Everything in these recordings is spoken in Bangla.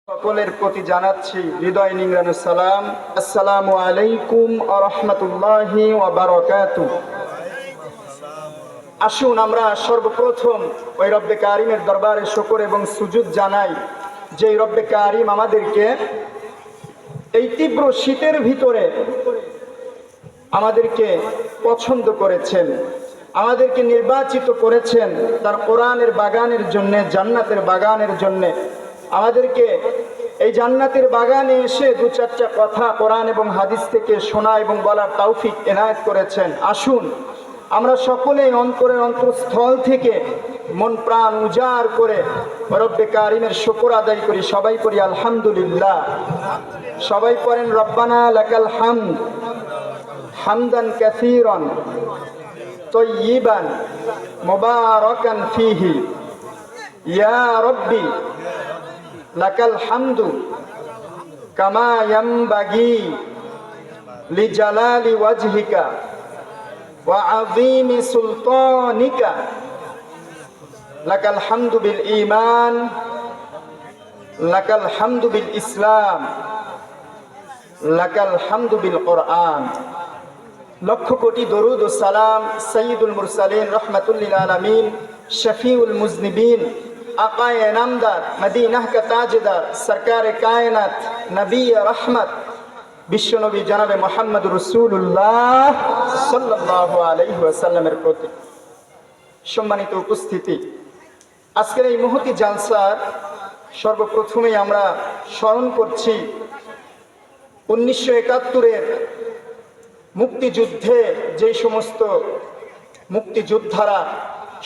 সকলের প্রতি জানাচ্ছি হৃদয় নিংড়ানো সালাম। আসসালামু আলাইকুম ওয়া রাহমাতুল্লাহি ওয়া বারাকাতুহু। আসুন আমরা সর্বপ্রথম ওই রব্বে কারিমের দরবারে শুকর এবং সুজুদ জানাই, যে রব্বে কারিম আমাদেরকে এই তীব্র শীতের ভিতরে আমাদেরকে পছন্দ করেছেন, আমাদেরকে নির্বাচিত করেছেন তার কোরআনের বাগানের জন্যে, জান্নাতের বাগানের জন্যে। আমাদেরকে এই জান্নাতের বাগানে এসে দু চারটা কথা কোরআন এবং হাদিস থেকে শোনা এবং বলার তৌফিক এনায়েত করেছেন। আসুন আমরা সকলেই অন্তরের অন্তঃস্থল থেকে মন প্রাণ উজাড় করে রব্বে কারিমের শুকর আদায় করি। সবাই করি আলহামদুলিল্লাহ। সবাই পড়েন রব্বানা লাকাল হামদ হামদান কাসীরান তাইয়িবান মুবারাকান ফীহি ইয়া রব্বি লাকাল হামদু কামা ইয়ানবাগি লিজালালি ওয়াজহিকা ওয়া আযীমি সুলতানিকা লাকাল হামদু বিল ঈমান লাকাল হামদু বিল ইসলাম লাকাল হামদু বিল কোরআন। লক্ষ কোটি দরুদ ও সালাম সাইয়্যিদুল মুরসালিন রাহমাতুল লিল আলামিন শফিউল মুজনিবিন আকায়ে নামদার মদিনাহ কা তাজদার সরকারে কায়নাত নবী রহমত বিশ্বনবী জনাবে মুহাম্মদুর রাসূলুল্লাহ সাল্লাল্লাহু আলাইহি ওয়াসাল্লামের প্রতি। সম্মানিত উপস্থিতি, আজকের এই মহতি জালসার সর্বপ্রথমেই আমরা স্মরণ করছি 1971-এর মুক্তিযুদ্ধে যেই সমস্ত মুক্তিযোদ্ধারা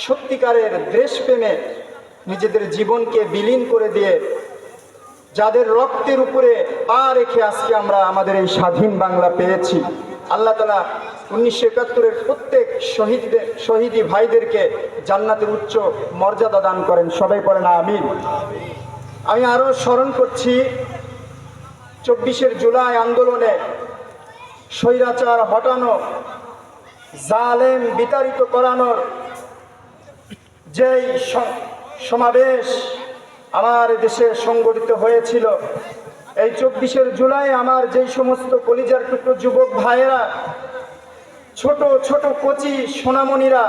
সত্যিকারের দেশপ্রেমে নিজেদের জীবনকে বিলীন করে দিয়ে, যাদের রক্তের উপরে পা রেখে আজকে আমরা আমাদের এই স্বাধীন বাংলা পেয়েছি, আল্লাহ তাআলা 1971-এর প্রত্যেক শহীদি ভাইদেরকে জান্নাতের উচ্চ মর্যাদা দান করেন। সবাই পড়েন আমিন। আমি আরও স্মরণ করছি 24শে জুলাই আন্দোলনে স্বৈরাচার হটানো, জালেম বিতাড়িত করানোর যেই সমাবেশ আমার দেশে সংগঠিত হয়েছিল, এই 24শে জুলাই আমার যেই সমস্ত কলিজার টুকরো যুবক ভাইয়েরা, ছোট ছোট কচি সোনামণিরা,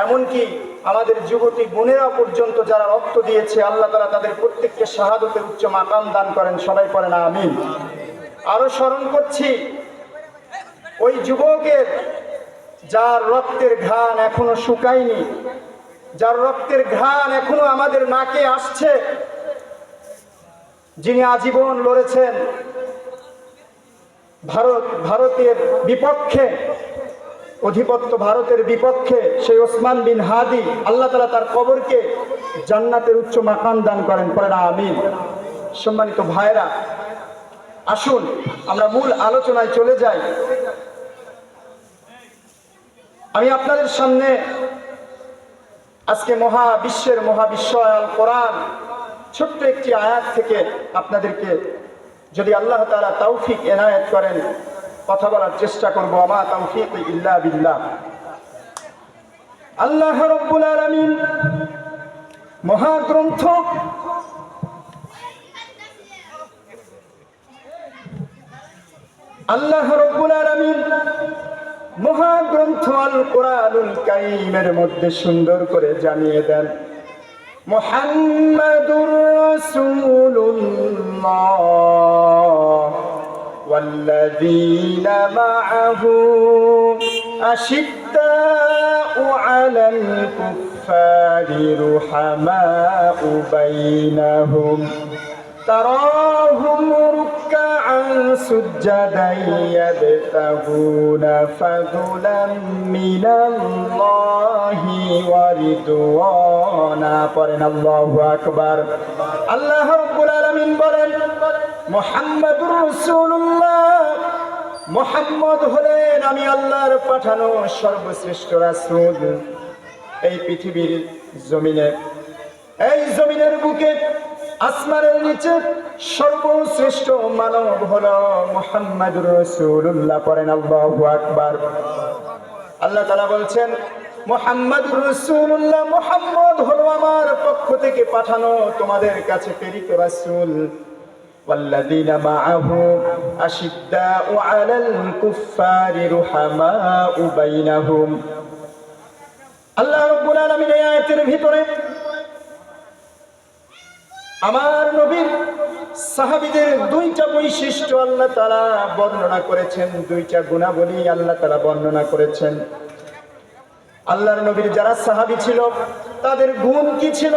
এমনকি আমাদের যুবতী বোনেরা পর্যন্ত যারা রক্ত দিয়েছে, আল্লাহ তাআলা তাদের প্রত্যেককে শাহাদতের উচ্চ মাকাম দান করেন। সবাই পড়েন আমিন। আরো স্মরণ করছি ওই যুবকের যার রক্তের ঘ্রাণ এখনো শুকায়নি, যার রক্তের ঘ্রাণ এখনো আমাদের নাকে আসছে, যিনি আজীবন লড়েছেন ভারতের বিপক্ষে, অধিপত্য ভারতের বিপক্ষে, সেই ওসমান বিন হাদি, আল্লাহ তাআলা তার কবরকে জান্নাতের উচ্চ মাকাম দান করেন। পড়েন আমিন। সম্মানিত ভাইরা, আসুন আমরা মূল আলোচনায় চলে যাই। আমি আপনাদের সামনে আজকে বিশ্বের মহাবিশ্বয় আল কোরআন ছোট্ট একটি আয়াত থেকে আপনাদেরকে, যদি আল্লাহ তাআলা তৌফিক এনায়েত করেন, কথা বলার চেষ্টা করব। আমা তৌফিক ইল্লা বিল্লাহ। আল্লাহ রাব্বুল আলামিন মহাগ্রন্থ আল্লাহ রাব্বুল আলামিন মহাগ্রন্থ আল কোরআনুল কারীমের মধ্যে সুন্দর করে জানিয়ে দেন, মুহাম্মাদুর রাসূলুল্লাহ ওয়াল্লাযীনা মাআহু আশিদ্দাউ আলাল কুফফারি রুহামাউ বাইনাহুম তারাহুম রুকআন সুজদান ইয়াবতাগুনা ফাদুলাম মিনাল্লাহি ওয়া রিদওয়ানা। পড়েন আল্লাহু আকবার। আল্লাহ রাব্বুল আলামিন বলেন, মুহাম্মাদুর রাসূলুল্লাহ, মুহাম্মদ হলেন আমি আল্লাহর পাঠানো সর্বশ্রেষ্ঠ রাসূল। এই পৃথিবীর জমিনে, এই জমিনের বুকে, আসমানের নিচে সর্বশ্রেষ্ঠ মানব হলো মুহাম্মাদুর রাসূলুল্লাহ। পড়েন আল্লাহু আকবার। আল্লাহ তাআলা বলছেন, মুহাম্মাদুর রাসূলুল্লাহ, মুহাম্মদ হলো আমার পক্ষ থেকে পাঠানো তোমাদের কাছে প্রেরিত রাসূল। ওয়াল্লাযীনা মাআহু আশিদ্দাউ আলাল কুফফারি রুহামাউ বাইনাহুম। আল্লাহ রাব্বুল আলামিন এই আয়াতের ভিতরে আমার নবীর সাহাবীদের দুইটা বৈশিষ্ট্য আল্লাহ তাআলা বর্ণনা করেছেন, দুইটা গুণাবলী আল্লাহ তাআলা বর্ণনা করেছেন। আল্লাহর নবীর যারা সাহাবী ছিল তাদের গুণ কি ছিল,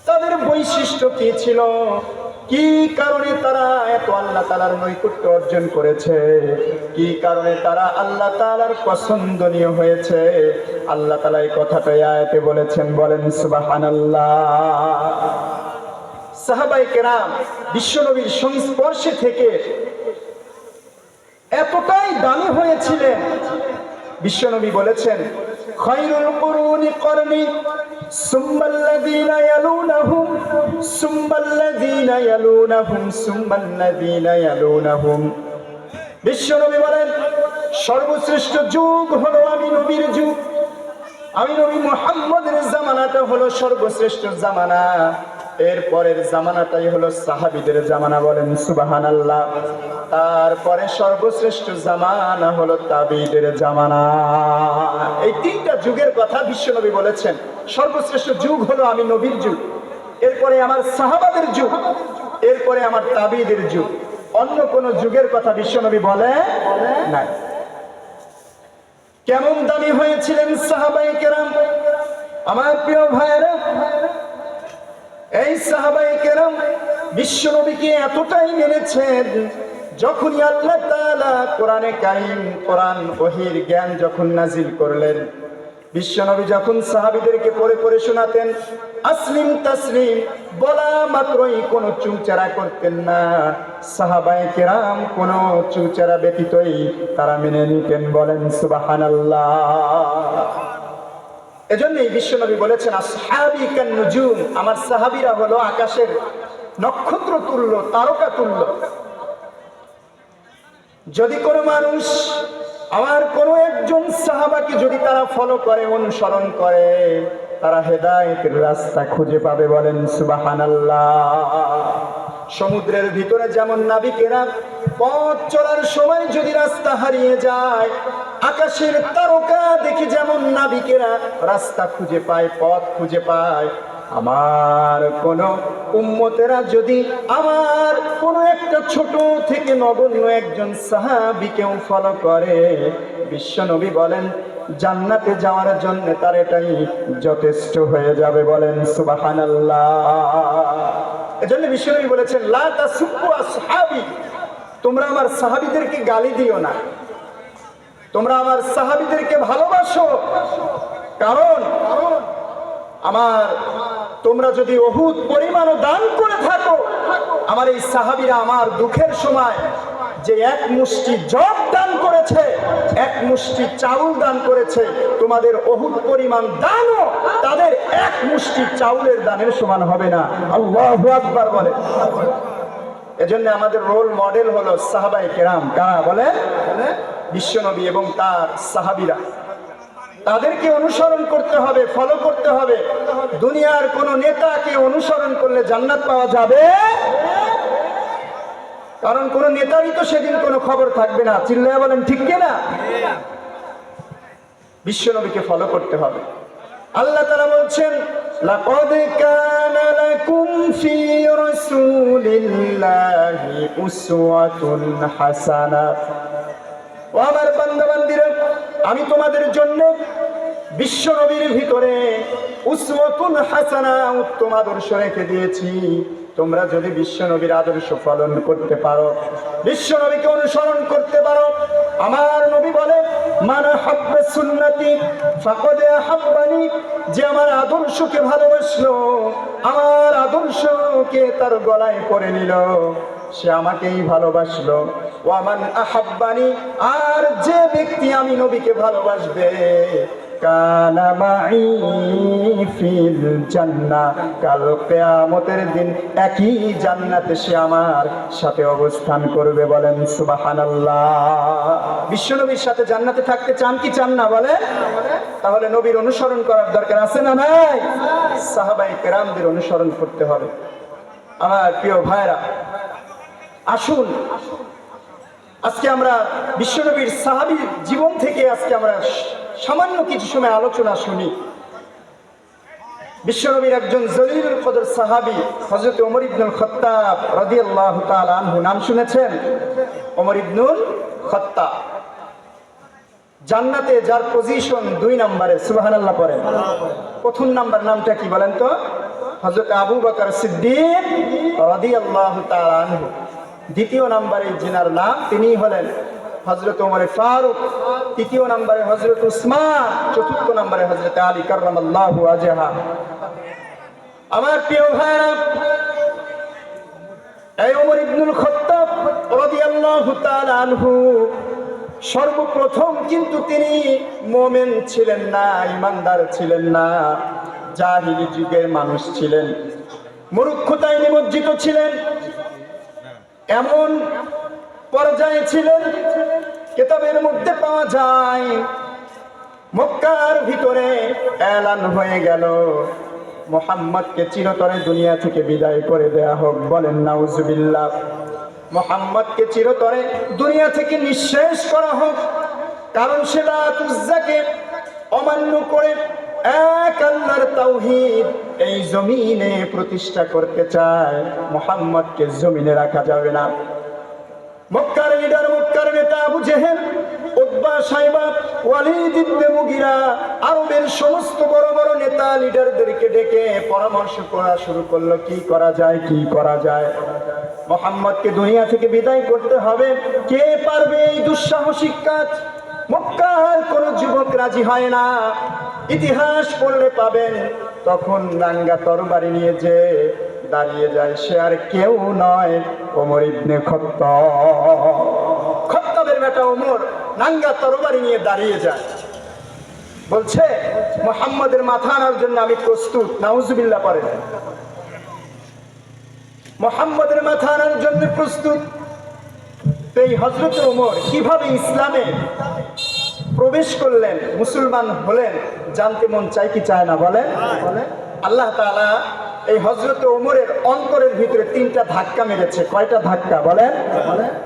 তাদের বৈশিষ্ট্য কি ছিল, কি কারণে তারা এত আল্লাহ তাআলার নৈকট্য অর্জন করেছে, কি কারণে তারা আল্লাহ তাআলার পছন্দনীয় হয়েছে, আল্লাহ তাআলা এই কথাটা আয়াতে বলেছেন। বলেন সুবহানাল্লাহ। সাহাবায়ে কেরাম বিশ্বনবীর সংস্পর্শে থেকে এতটাই দামি হয়েছিলেন, বিশ্বনবী বলেছেন খায়রুল কুরুনি করনি সুম্মাল্লাযীনা ইয়ালুনাহুম সুম্মাল্লাযীনা ইয়ালুনাহুম সুম্মাল্লাযীনা ইয়ালুনাহুম। বিশ্বনবী বলেন সর্বশ্রেষ্ঠ যুগ হলো আমি নবীর যুগ, আমি নবী মুহাম্মদের জামানাটা হলো সর্বশ্রেষ্ঠ জামানা, এরপরের জামানাটাই হলো সাহাবীদের জামানা। বলেন সুবহানাল্লাহ। তারপরে সর্বশ্রেষ্ঠ জামানা হলো তাবিঈদের জামানা। এই তিনটা যুগের কথা বিশ্বনবী বলেছেন। সর্বশ্রেষ্ঠ যুগ হলো আমি নবীর যুগ, এরপরে আমার সাহাবাদের যুগ, এরপরে আমার তাবিঈদের যুগ। অন্য কোন যুগের কথা বিশ্বনবী বলে নাই। কেমন দামি হয়েছিলেন সাহাবায়ে কেরাম আমার প্রিয় ভাইয়েরা। এই সাহাবায়ে কেরাম বিশ্বনবীকে এতটাই মেনেছেন, যখনই আল্লাহ তাআলা কোরআনে কারীম কোরআন ওহীর জ্ঞান যখন নাজিল করলেন, বিশ্বনবী যখন সাহাবীদেরকে পড়ে পড়ে শোনাতেন, আসলিম তাসলিম বলা মাত্রই কোনো চুঁচারা করতেন না। সাহাবায়ে কেরাম কোনো চুঁচারা ব্যতীতই তারা মেনে নিতেন। বলেন সুবহানাল্লাহ। এজন্যই বিশ্বনবী বলেছেন আসহাবী কান নুজুম, আমার সাহাবীরা হলো আকাশের নক্ষত্র তুল্য, তারকা তুল্য। যদি কোনো মানুষ আমার কোনো একজন সাহাবাকে যদি তারা ফলো করে, অনুসরণ করে, তারা হেদায়েতের রাস্তা খুঁজে পাবে। বলেন সুবহানাল্লাহ। সমুদ্রের ভিতরে যেমন নাবিকেরা পথ চলার সময় যদি রাস্তা হারিয়ে যায়, আকাশের তারকা দেখে যেমন নাবিকেরা রাস্তা খুঁজে পায়, পথ খুঁজে পায়, আমার কোন উম্মতেরা যদি আমার কোন একটা ছোট থেকে নগণ্য একজন সাহাবীকেও ফলো করে, বিশ্বনবী বলেন জান্নাতে যাওয়ার জন্য তার এটাই যথেষ্ট হয়ে যাবে। বলেন সুবহানাল্লাহ। এজন্য বিশ্বনবী বলেছেন লা তাসুব্বু আসহাবি, তোমরা আমার সাহাবীদেরকে গালি দিও না, তোমরা আমার সাহাবীদেরকে ভালোবাসো। কারণ আমার তোমরা যদি উহুদ পরিমাণও দান করে থাকো, আমার এই সাহাবীরা আমার দুঃখের সময় যে এক মুষ্টি জব দান করেছে, এক মুষ্টি চাউল দান করেছে, তোমাদের উহুদ পরিমাণ দানও তাদের এক মুষ্টি চাউলের দানের সমান হবে না। আল্লাহু আকবার বলে। এজন্য আমাদের রোল মডেল হলো সাহাবায়ে কেরাম। কারা বলে? বিশ্বনবী এবং তার সাহাবীরা। তাদেরকে অনুসরণ করতে হবে, ফলো করতে হবে। দুনিয়ার কোন নেতাকে অনুসরণ করলে জান্নাত পাওয়া যাবে? কারণ কোন নেতারই তো সেদিন কোনো খবর থাকবে না। চিল্লায়া বলেন ঠিক কিনা? বিশ্বনবীকে ফলো করতে হবে। আল্লাহ তাআলা বলছেন লাকাদ কানা লাকুম ফি রাসূলিল্লাহি উসওয়াতুন হাসানাহ। ও আমার বান্দা-বান্দীরা, আমি তোমাদের জন্য বিশ্বনবীর ভিতরে উসওয়াতুন হাসানা, উত্তম আদর্শ রেখে দিয়েছি। তোমরা যদি বিশ্বনবীর আদর্শ পালন করতে পারো, বিশ্বনবীকে অনুসরণ করতে পারো, আমার নবী বলে মান হাব্বা সুন্নতি ফাকাদ আহাব্বানি, যে আমার আদর্শকে ভালোবাসলো, আমার আদর্শকে তার গলায় পরে নিল, সে আমাকেই ভালোবাসলো। ওয়ামান আহাব্বানি, আর যে ব্যক্তি আমি নবীকে ভালোবাসবে, কানা মাই ফিল জান্নাহ, কাল কিয়ামতের দিন একই জান্নাতে সে আমার সাথে অবস্থান করবে। বলেন সুবহানাল্লাহ। বিশ্বনবীর সাথে জান্নাতে থাকতে চান কি চান না বলেন? তাহলে নবীর অনুসরণ করার দরকার আছে না নাই? সাহাবায়ে কেরামদের অনুসরণ করতে হবে। আমার প্রিয় ভাইরা, আসুন আজকে আমরা বিশ্বনবীর সাহাবীর জীবন থেকে আজকে আমরা সামান্য কিছু সময় আলোচনা শুনি। বিশ্বনবীর একজন জলিলুল কদর সাহাবী হযরত ওমর ইবনুল খাত্তাব রাদিয়াল্লাহু তাআলা আনহু, নাম শুনেছেন? ওমর ইবনুল খাত্তাব। জান্নাতে যার পজিশন 2 নম্বরে, সুবহানাল্লাহ পড়েন। প্রথম নাম্বার নামটা কি বলেন তো? হযরত আবু বকর সিদ্দিক রাদিয়াল্লাহু তাআলা আনহু। দ্বিতীয় নম্বরে যিনার নাম তিনি হলেন হযরত ওমর ফারুক। তৃতীয় নম্বরে হযরত উসমান। চতুর্থ নম্বরে হযরত আলী কাররামাল্লাহু ওয়াজহা। আমার প্রিয় ভাইরা, এই ওমর ইবনুল খাত্তাব রাদিয়াল্লাহু তাআলা আনহু সর্বপ্রথম কিন্তু তিনি মুমিন ছিলেন না, ঈমানদার ছিলেন না, জাহিলি যুগের মানুষ ছিলেন, মূর্খতায় নিমজ্জিত ছিলেন, এমন পর্যায়ে ছিলেন কিতাবের মধ্যে পাওয়া যায় মক্কার ভিতরে এলান হয়ে গেল মুহাম্মদকে চিরতরে দুনিয়া থেকে বিদায় করে দেয়া হোক। বলেন নাউজুবিল্লাহ। মুহাম্মদকে চিরতরে দুনিয়া থেকে নিঃশেষ করা হোক, কারণ সে লাত উজ্জাকে অমান্য করে এক আল্লাহর তাওহীদ এই জমিনে প্রতিষ্ঠা করতে চায়। মুহাম্মদকে জমিনে রাখা যাবে না। মক্কার লিডার, মক্কার নেতা আবু জেহেল, উতবা, সাইবা, ওয়ালিদ ইবনে মুগিরা, আরবের সমস্ত বড় বড় নেতা লিডারদেরকে ডেকে পরামর্শ করা শুরু করলো, কি করা যায়, কি করা যায়। মুহাম্মদকে দুনিয়া থেকে বিদায় করতে হবে। কে পারবে এই দুঃসাহসিক কাজ? মক্কার কোন যুবক রাজি হয় না। ইতিহাস পড়লে পাবেন তখন নাঙ্গা তরবারি নিয়ে যে দাঁড়িয়ে যায় সে আর কেউ নয়, ওমর ইবনে খাত্তাব। খাত্তাবের বেটা ওমর নাঙ্গা তরবারি নিয়ে দাঁড়িয়ে যায়, বলছে মুহাম্মদের মাথা আনার জন্য আমি প্রস্তুত। নাউজুবিল্লাহ পড়েন। মুহাম্মদের মাথা আনার জন্য প্রস্তুত। এই হযরত ওমর কিভাবে ইসলামে প্রবেশ করলেন, মুসলমান হলেন, জানতে মন চায় কি চায় না বলেন? আল্লাহ তাআলা এই হযরত ওমরের অন্তরের ভিতরে 3টা ধাক্কা মেরেছে। কয়টা ধাক্কা বলেন?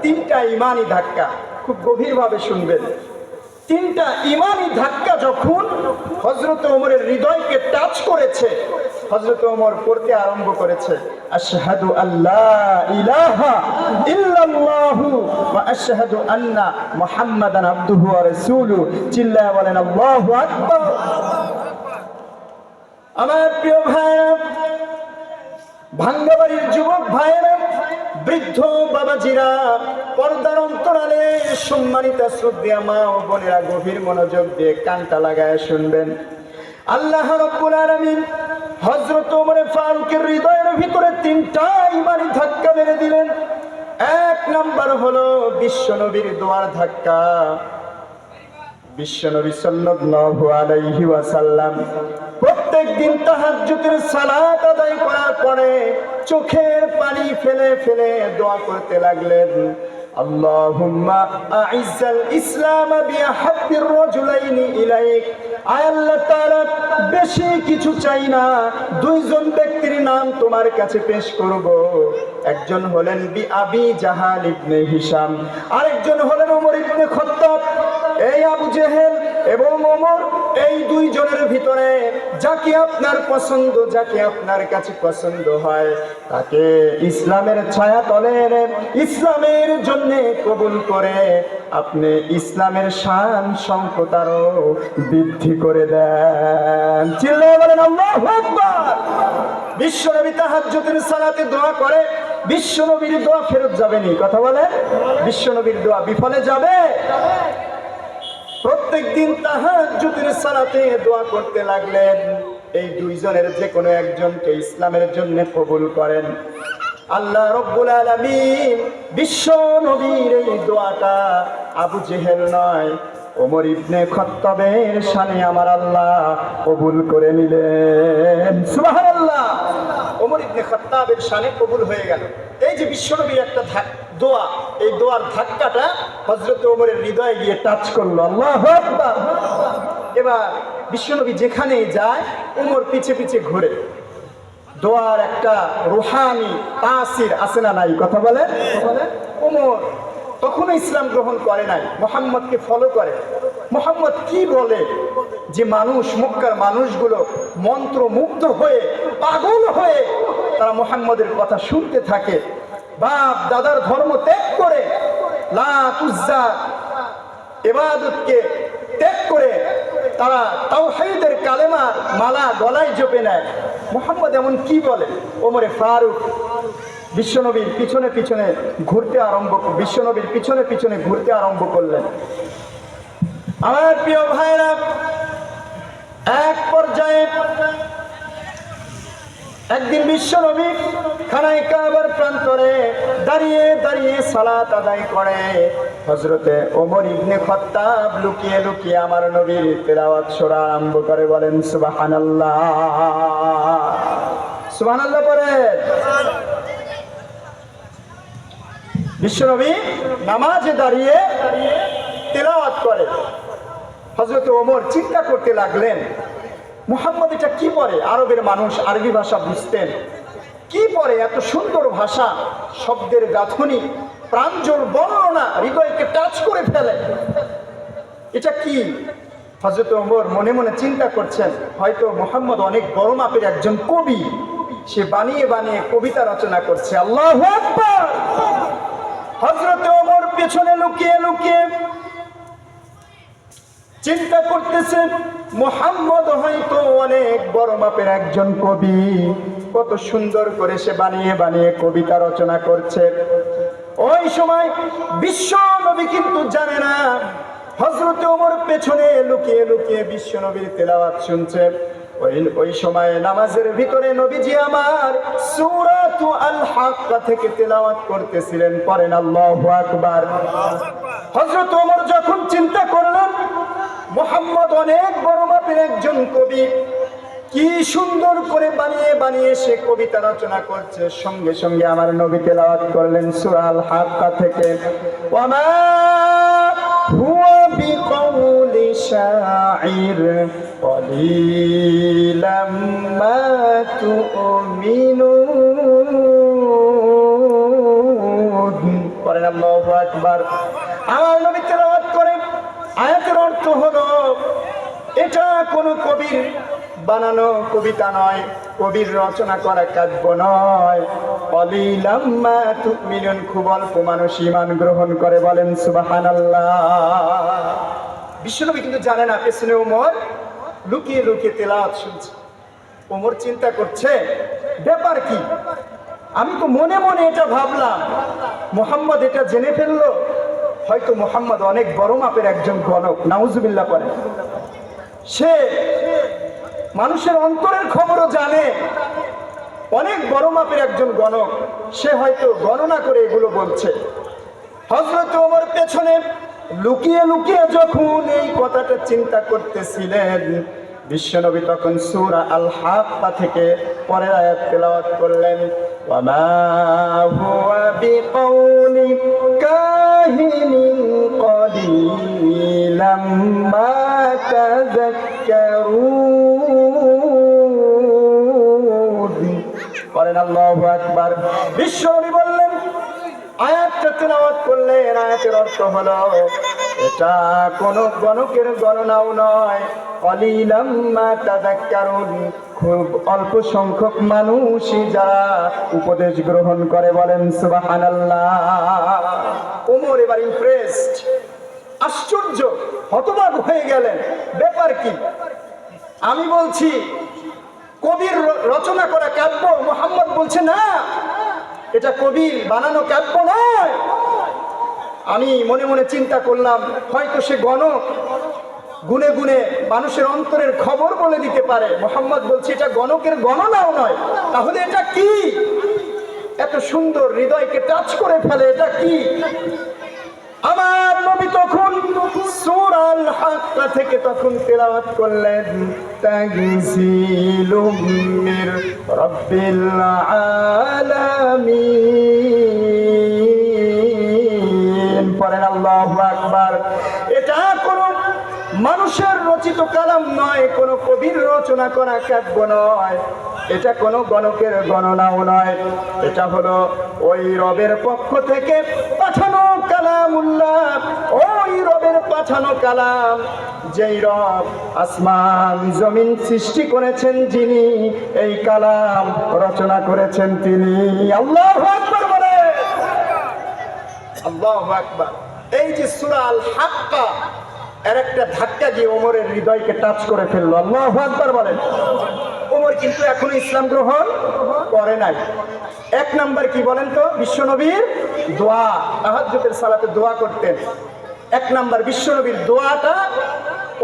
3টা ঈমানি ধাক্কা। খুব গভীরভাবে শুনবেন। 3টা ঈমানি ধাক্কা যখন হযরত ওমরের হৃদয়কে টাচ করেছে, হযরত ওমর পড়তে আরম্ভ করেছে, আশহাদু আল্লা ইলাহা ইল্লাল্লাহু ওয়া আশহাদু আন্না মুহাম্মাদান আবদুহু ওয়া রাসূলুহু। চিল্লায়া বলেন আল্লাহু আকবার। আমার প্রিয় ভাইরা, ভাঙ্গাবাড়ির যুবক ভাইরা, বৃদ্ধ বাবাজিরা, পর্দার অন্তরালে সম্মানিত শ্রদ্ধেয় মা ও বোনেরা, গভীর মনোযোগ দিয়ে কানটা লাগায় শুনবেন। আল্লাহ রাব্বুল আলামিন হযরত ওমর ফারুকের হৃদয়ের ভিতরে 3টা ঈমানি ধাক্কা মেরে দিলেন। 1 নাম্বার হলো বিশ্বনবীর দোয়ার ধাক্কা। বিশ্বনবী সাল্লাল্লাহু আলাইহি ওয়াসাল্লাম প্রত্যেক দিন তাহাজ্জুদের সালাত আদায় করার পরে চোখের পানি ফেলে ফেলে দোয়া করতে লাগলেন, আল্লাহুম্মা আইজ্জাল ইসলাম বিআহাব্বির রাজুলাইনি ইলাইক। আয় আল্লাহ তাআলা, বেশি কিছু চাই না, 2জন ব্যক্তির নাম তোমার কাছে পেশ করব। একজন হলেন আবি জাহাল ইবনে হিশাম, আরেকজন হলেন ওমর ইবনে খাত্তাব। এই আবু জেহেল এবং ওমর, এই 2 জনের ভিতরে যাকে আপনার পছন্দ, যাকে আপনার কাছে পছন্দ হয়, তাকে ইসলামের ছায়া তলে এনে ইসলামের জন্য কবুল করে আপনি ইসলামের শান সম্পদ আরো বৃদ্ধি করে দেন। চিল্লায়া বলেন আল্লাহু আকবার। বিশ্বনবী তাহাজ্জুদের সালাতে দোয়া করে, বিশ্বনবীর দোয়া ফেরত যাবে না। কথা বলে, বিশ্বনবীর দোয়া বিফলে যাবে? প্রত্যেকদিন তাহাজ্জুদের সালাতে দোয়া করতে লাগলেন, এই 2 জনের যে কোনো একজনকে ইসলামের জন্য কবুল করেন। আল্লাহ রাব্বুল আলামিন বিশ্ব নবীর এই দোয়াটা আবু জেহেল নয়, ওমর ইবনে খাত্তাবের শানে আমার আল্লাহ কবুল করে নিলেন। সুবহানাল্লাহ। ওমর ইবনে খাত্তাবের শানে কবুল হয়ে গেল। এই যে বিশ্বনবীর একটা দোয়া, এই দোয়ার ধাক্কাটা হযরত ওমরের হৃদয়ে গিয়ে টাচ করলো। আল্লাহু আকবার। এবার বিশ্বনবী যেখানেই যায় ওমর পিছে পিছে ঘুরে। দোয়ার একটা রুহানি তাসির আছে না নাই? কথা বলে। ওমর তখনও ইসলাম গ্রহণ করে নাই, মুহাম্মদকে ফলো করে। মুহাম্মদ কি বলে যে মানুষ, মক্কার মানুষগুলো মন্ত্রমুগ্ধ হয়ে, পাগল হয়ে তারা মুহাম্মদের কথা শুনতে থাকে। বাপ দাদার ধর্ম ত্যাগ করে, লাত উজ্জা ইবাদতকে ত্যাগ করে তারা তাওহীদের কালেমার মালা গলায় জপে নেয়। মুহাম্মদ এমন কি বলে? ওমরে ফারুক বিশ্বনবীর পিছনে পিছনে ঘুরতে আরম্ভ করলেন। আমার প্রিয় ভাইরা, এক পর্যায়ে একদিন বিশ্বনবী খানায় কাবার প্রান্তরে দাঁড়িয়ে দাঁড়িয়ে সালাত আদায় করে। হযরতে ওমর ইবনে খাত্তাব লুকিয়ে লুকিয়ে আমার নবীর তেলাওয়াত শোনা আরম্ভ করে। বলেন সুবহানাল্লাহ। সুবহানাল্লাহ পড়েন। বিশ্বনবী নামাজে দাঁড়িয়ে তেলাওয়াত করে। হযরত ওমর চিন্তা করতে লাগলেন, মুহাম্মদ এটা কি পড়ে? আরবের মানুষ আরবি ভাষা বুঝতেন। কি পড়ে? এত সুন্দর ভাষা, শব্দের গাঁথনি, প্রাঞ্জল বর্ণনা হৃদয়কে টাচ করে ফেলে। এটা কি? হযরত ওমর মনে মনে চিন্তা করছেন, হয়তো মুহাম্মদ অনেক বড় মাপের একজন কবি, সে বানিয়ে বানিয়ে কবিতা রচনা করছে। আল্লাহু আকবার। হযরত ওমর পেছনে লুকিয়ে লুকিয়ে চিন্তা করতেছেন, মুহাম্মদ হয়তো অনেক বড় মাপের একজন কবি, কত সুন্দর করে সে বানিয়ে বানিয়ে কবিতা রচনা করছে। ওই সময় বিশ্ব নবী কিন্তু জানে না হযরত ওমর পেছনে লুকিয়ে লুকিয়ে বিশ্ব নবীর তেলাওয়াত শুনছে। ওই সময় নামাজের ভিতরে নবীজি আমার সূরাতু আল হাক্কা থেকে তেলাওয়াত করতেছিলেন। পড়েন আল্লাহু আকবার। হযরত ওমর যখন চিন্তা করলেন মুহাম্মদ অনেক বড় মাপের একজন কবি, কি সুন্দর করে বানিয়ে বানিয়ে সে কবিতা রচনা করছে, সঙ্গে সঙ্গে আমার নবী তেলাওয়াত করলেন সূরা আল হাক্কা থেকে, ওয়ামা হুয়া বিকাউলি শাইর কলিলাম মা তুমিনুন। পড়েন আল্লাহু আকবার। আমার নবী তেলাওয়াত করেন। আয়াতের অর্থ হলো এটা কোনো কবির বানানো কবিতা নয়, কবির রচনা করা কাব্য নয়। কলিলাম মা তুমিনুন, খুব অল্প মানুষ ঈমান গ্রহণ করে। বলেন সুবহানাল্লাহ। বিশ্বনবী কিন্তু জানে না পেছনে ওমর লুকিয়ে লুকিয়ে তেলাওয়াত শুনছে। ওমর চিন্তা করছে ব্যাপার কি? আমি তো মনে মনে এটা ভাবলাম, মুহাম্মদ এটা জেনে ফেললো, হয়তো মুহাম্মদ অনেক বড় মাপের একজন গণক। নাউজুবিল্লাহ পড়ে। সে মানুষের অন্তরের খবরও জানে, অনেক বড় মাপের একজন গণক, সে হয়তো গণনা করে এগুলো বলছে। হযরত ওমর পেছনে লুকিয়ে লুকিয়ে যখন এই কথাটা চিন্তা করতেছিলেন, বিশ্বনবী তখন সূরা আল হাক্কা থেকে পরের আয়াত তেলাওয়াত করলেন, ওয়ামা হুয়া বিকাউলি কাহিনিন কলিলাম মা তাযাক্কারুন। পড়েন আল্লাহু আকবার। বিশ্বনবী বললেন, আয়াতটা তেলাওয়াত করলেন, আয়াতের অর্থ হলো এটা কোনো গণকের গণনাও নয়। কলিলাম মা তাযাক্কারুন, খুব অল্প সংখ্যক মানুষই যারা উপদেশ গ্রহণ করে। বলেন সুবহানাল্লাহ। ওমর এবার ইমপ্রেসড, আশ্চর্য, হতবাক হয়ে গেলেন। ব্যাপার কি? আমি বলছি কবির রচনা করা কাব্য, মুহাম্মদ বলছে না এটা কবির বানানো কাব্য নয়। আমি মনে মনে চিন্তা করলাম হয়তো সে গণক, গুনে গুনে মানুষের অন্তরের খবর বলে দিতে পারে। মুহাম্মদ বলছে এটা গণকের গণনাও নয়। তাহলে এটা কি? এত সুন্দর, হৃদয়কে টাচ করে ফেলে, এটা কি? আমার নবী তখন সূরা আল হাক্কা থেকে তখন তেলাওয়াত করলেন, তানজিলুম মির রাব্বিল আলামিন। পড়েন আল্লাহু আকবার। এটা কোন মানুষের রচিত কালাম নয়, কোন কবির রচনা করা কাব্য নয়, এটা কোন গণকের গণনাও নয়, এটা হলো ওই রবের পক্ষ থেকে পাঠানো কালামুল্লাহ, ওই রবের পাঠানো কালাম, যেই রব আসমান জমিন সৃষ্টি করেছেন, যিনি এই কালাম রচনা করেছেন তিনি। আল্লাহু আকবার বলে, আল্লাহু আকবার। এই যে সূরা আল হাক্কা এর একটা ধাক্কা দিয়ে ওমরের হৃদয়কে টাচ করে ফেললো। আল্লাহু আকবার বলেন। ওমর কিন্তু এখনো ইসলাম গ্রহণ করে নাই। এক নাম্বার কি বলেন তো? বিশ্বনবীর দোয়া, তাহাজ্জুদের সালাতে দোয়া করতেন। এক নাম্বার বিশ্বনবীর দোয়াটা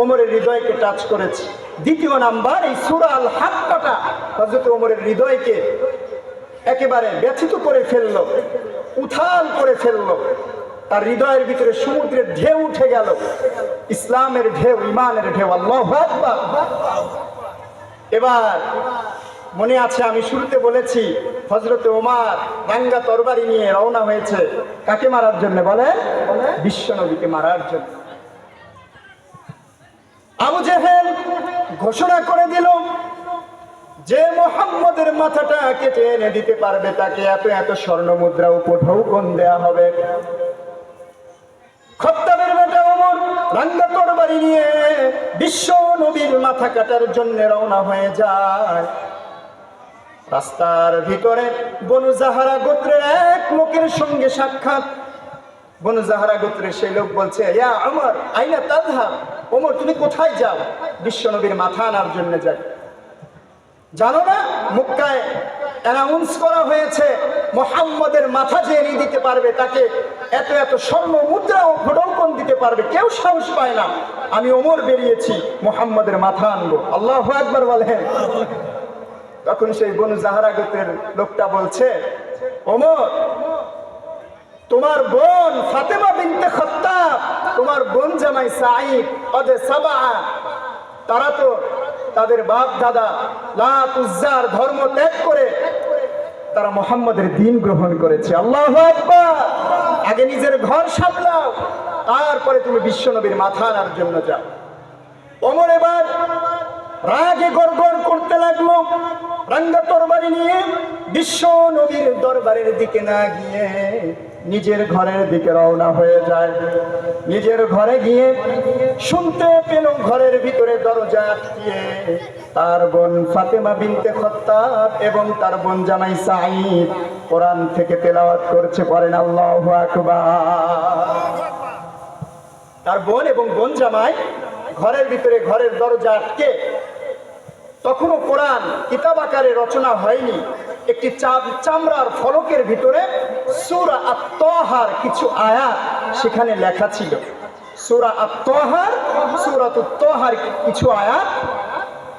ওমরের হৃদয়কে টাচ করেছে। দ্বিতীয় নাম্বার এই সূরা আল হাক্কাটা হযরত ওমরের হৃদয়কে একেবারে ব্যথিত করে ফেললো, উথাল করে ফেললো। তার হৃদয়ের ভিতরে সমুদ্রের ঢেউ উঠে গেল, ইসলামের ঢেউ, ইমানের ঢেউ। আল্লাহু আকবার। এবার মনে আছে আমি শুরুতে বলেছি, হযরত ওমর রাঙ্গা তরবারি নিয়ে রওনা হয়েছে কাকে মারার জন্য বলেন? বিশ্বনবীকে মারার জন্য। আবু জেহেল ঘোষণা করে দিল, যে মুহাম্মদের মাথাটা কেটে এনে দিতে পারবে তাকে এত এত স্বর্ণ মুদ্রা উপঢৌকন দেয়া হবে। খত্তাবের বেটা ওমর রাঙ্গা তরবারি নিয়ে বিশ্ব নবীর মাথা কাটার জন্য রওনা হয়ে যায়। রাস্তার ভিতরে বনু জাহারা গোত্রের এক লোকের সঙ্গে সাক্ষাৎ। বনু জাহারা গোত্রের সেই লোক বলছে, ইয়া ওমর আইনা তাযহাব, ওমর তুমি কোথায় যাও? বিশ্ব নবীর মাথা আনার জন্য যাই। জানো না মক্কায় অ্যানাউন্স করা হয়েছে, মুহাম্মদের মাথা যে এনে দিতে পারবে তাকে এত এত স্বর্ণ মুদ্রা ও উপঢৌকন দিতে পারবে। কেউ সাহস পায় না। আমি ওমর বেরিয়েছি মুহাম্মদের মাথা আনবো। আল্লাহু আকবার বলেন। তখন সেই বনু জাহারা গোত্রের লোকটা বলছে, ওমর তোমার বোন ফাতেমা বিনতে খাত্তাব, তোমার বোন জামাই সাঈদ ওদে সাবা, তারা তো তাদের বাপ দাদা লাত উজ্জার ধর্ম ত্যাগ করে তারা মুহাম্মদের দ্বীন গ্রহণ করেছে। আল্লাহু আকবার। আগে নিজের ঘর সামলাও, তারপরে তুমি বিশ্বনবীর মাথা আনার জন্য যাও। ওমর এবার রাগে গড়গড় করতে লাগলো, রাঙ্গা তরবারি নিয়ে বিশ্ব নবীর দরবারের দিকে না গিয়ে নিজের ঘরের দিকে রওনা হয়ে যায়। নিজের ঘরে গিয়ে শুনতে পেল ঘরের ভিতরে দরজা আটকিয়ে তার বোন ফাতেমা বিনতে খাত্তাব এবং তার বোন জামাই সাঈদ কোরআন থেকে তেলাওয়াত করছে। পড়েন আল্লাহু আকবার। তার বোন এবং বোন জামাই ঘরের ভিতরে, ঘরের দরজা আটকে। তখনও কোরআন কিতাব আকারে রচনা হয়নি। একটি চামড়ার ফলকের ভিতরে সূরা আত-তাহার কিছু আয়াত সেখানে লেখা ছিল। সূরা আত-তাহার, সূরাতুত তাহার কিছু আয়াত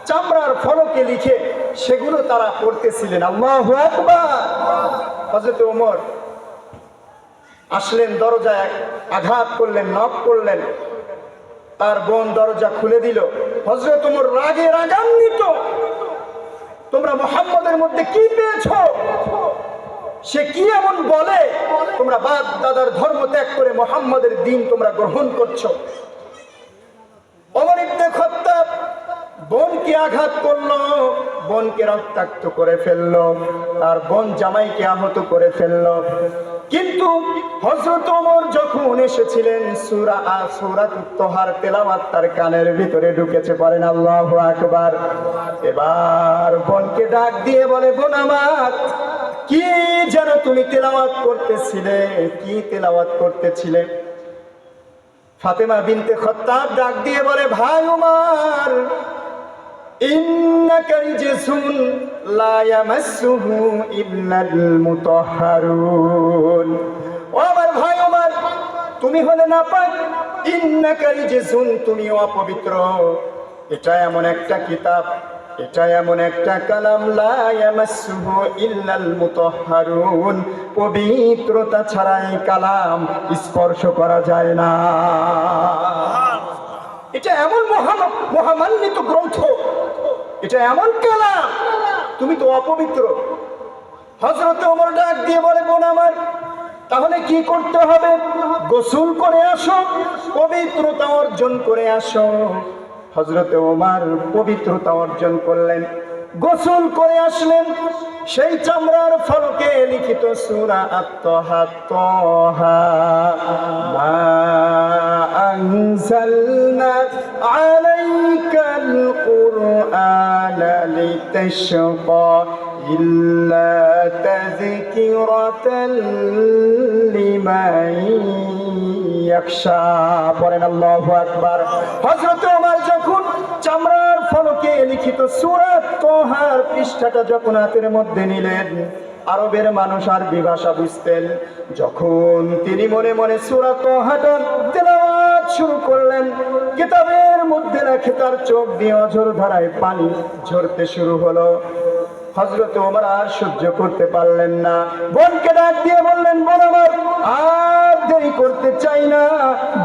চামড়ার ফলকে লিখে সেগুলো তারা পড়তেছিলেন। আল্লাহু আকবার। হযরত ওমর আসলেন, দরজায় আঘাত করলেন, নক করলেন। তার বোন দরজা খুলে দিল। হযরত ওমর রাগে রাগান্বিত, তোমরা মুহাম্মদের মধ্যে কি পেয়েছো? সে কি এমন বলে তোমরা বাপ দাদার ধর্ম ত্যাগ করে মুহাম্মদের দ্বীন তোমরা গ্রহণ করছো? ওমর ইবনে খাত্তাব বোনকে আঘাত করলো, বোনকে রক্তাক্ত করে ফেললো, তার বোন জামাইকে আহত করে ফেললো। কিন্তু হযরত ওমর যখন এসেছিলেন সূরাতুত তাহার তেলাওয়াত তার কানের ভিতরে ঢুকেছে। পড়েন আল্লাহু আকবার। এবার বোনকে ডাক দিয়ে বলে, বোন আমার, কি যেন তুমি তেলাওয়াত করতেছিলে? কি তেলাওয়াত করতেছিলে? ফাতেমা বিনতে খাত্তাব ডাক দিয়ে বলে, ভাই ওমর, ইন্নাকা রিজসুন লা ইয়ামাসসুহু ইল্লাল মুতাহহারুন। ও আমার ভাই ওমর, তুমি হলে নাপাক। ইন্নাকা রিজসুন, তুমি অপবিত্র। এটা এমন একটা কিতাব এটা এমন একটা কালাম, লা ইয়ামাসসুহু ইল্লাল মুতাহহারুন, পবিত্রতা ছাড়া এই কালাম স্পর্শ করা যায় না। এটা এমন মহামান্বিত গ্রন্থ, এটা এমন কালাম, তুমি তো অপবিত্র। হযরত ওমর ডাক দিয়ে বলে, বোন আমার, তাহলে কি করতে হবে? গোসল করে আসো, পবিত্রতা অর্জন করে আসো। হযরতে ওমর পবিত্রতা অর্জন করলেন, গোসল করে আসলেন। সেই চামড়ার ফলকে লিখিত সূরা আত-তাহা, তাহা মা আনজালনা আলাইকাল কুরআনা লিতাশকা ইল্লা তাযকিরাতাল লিমান ইয়াখশা। পড়েন আল্লাহু আকবার। হযরত ওমর যখন চামড়ার ফলকে লিখিত সূরা তাহার পৃষ্ঠাটা যখন হাতের মধ্যে নিলেন, আরবের মানুষ আরবি ভাষা বুঝতেন। যখন তিনি মনে মনে সূরা তাহাটা তেলাওয়াত শুরু করলেন, কিতাবের মধ্যে রেখে তার চোখ দিয়ে অঝর ধারায় পানি ঝরতে শুরু হলো। হযরত ওমর আর সহ্য করতে পারলেন না, বোনকে ডাক দিয়ে বললেন, বোন আমার, আর দেরি করতে চাই না,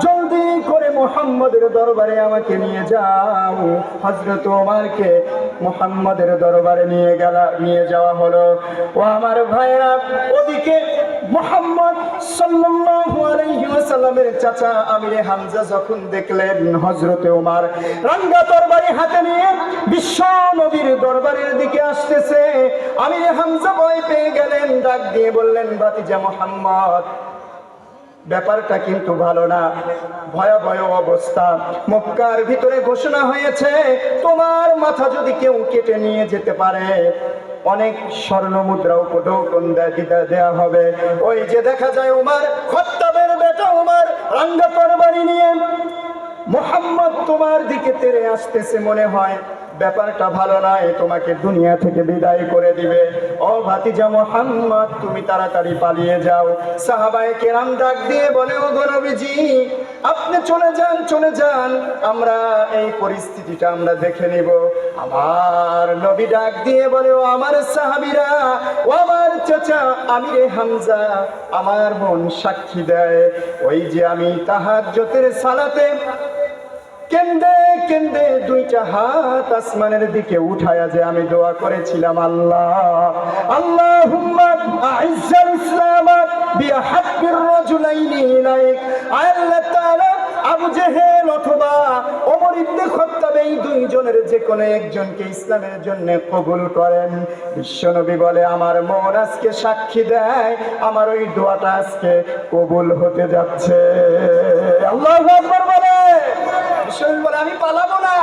জলদি করে মুহাম্মদের দরবারে আমাকে নিয়ে যাও। হযরত ওমরকে মুহাম্মদের দরবারে নিয়ে যাওয়া হলো। ও আমার ভাইরা, ওদিকে মুহাম্মদ সাল্লাল্লাহু আলাইহি ওয়াসাল্লামের চাচা আমিরে হামজা যখন দেখলেন হযরত ওমর রাঙ্গা তরবারি হাতে নিয়ে বিশ্ব নবীর দরবারের দিকে আসতেছে, আমিরে হামজা ভয় পেয়ে গেলেন। ডাক দিয়ে বললেন, ভাতিজা মুহাম্মদ, ব্যাপারটা কিন্তু ভালো না, ভয়াবহ অবস্থা। মক্কার ভিতরে ঘোষণা হয়েছে, তোমার মাথা যদি কেউ কেটে নিয়ে যেতে পারে, অনেক স্বর্ণ মুদ্রা উপঢৌকন দেয়া হবে। ওই যে দেখা যায় ওমর, খাত্তাবের বেটা ওমর রাঙ্গা তরবারি নিয়ে মুহাম্মদ তোমার দিকে তেড়ে আসতেছে, মনে হয় ব্যাপারটা ভালো নয়, তোমাকে দুনিয়া থেকে বিদায় করে দিবে। ও ভাতিজা মুহাম্মদ, তুমি তাড়াতাড়ি পালিয়ে যাও। সাহাবায়ে কেরাম ডাক দিয়ে বলে, ও গো নবীজি, আপনি চলে যান, চলে যান, আমরা এই পরিস্থিতিটা আমরা দেখে নিব। আমার নবী ডাক দিয়ে বলে, ও আমার সাহাবীরা, ও আমার চাচা আমিরে হামজা, আমার বোন সাক্ষী দেয়, ওই যে আমি তাহাজ্জুদের সালাতে কেন্দে কেন্দে দুইটা হাত আসমানের দিকে উঠায়া যে আমি দোয়া করেছিলাম, আল্লাহুম্মা আইজ্জাল ইসলাম বিহাব্বির রাজুলাইনি ইলাইক। আল্লাহ তাআলা আবু জেহেল অথবা ওমর ইবনে খাত্তাব, এই দুইজনের যে কোনো একজনকে ইসলামের জন্য কবুল করেন। বিশ্বনবী বলে, আমার মন আজকে সাক্ষী দেয়, আমার ওই দোয়াটা আজকে কবুল হতে যাচ্ছে। আল্লাহু আকবার বলে। বিশ্বনবী বলে, আমি পালাবো না,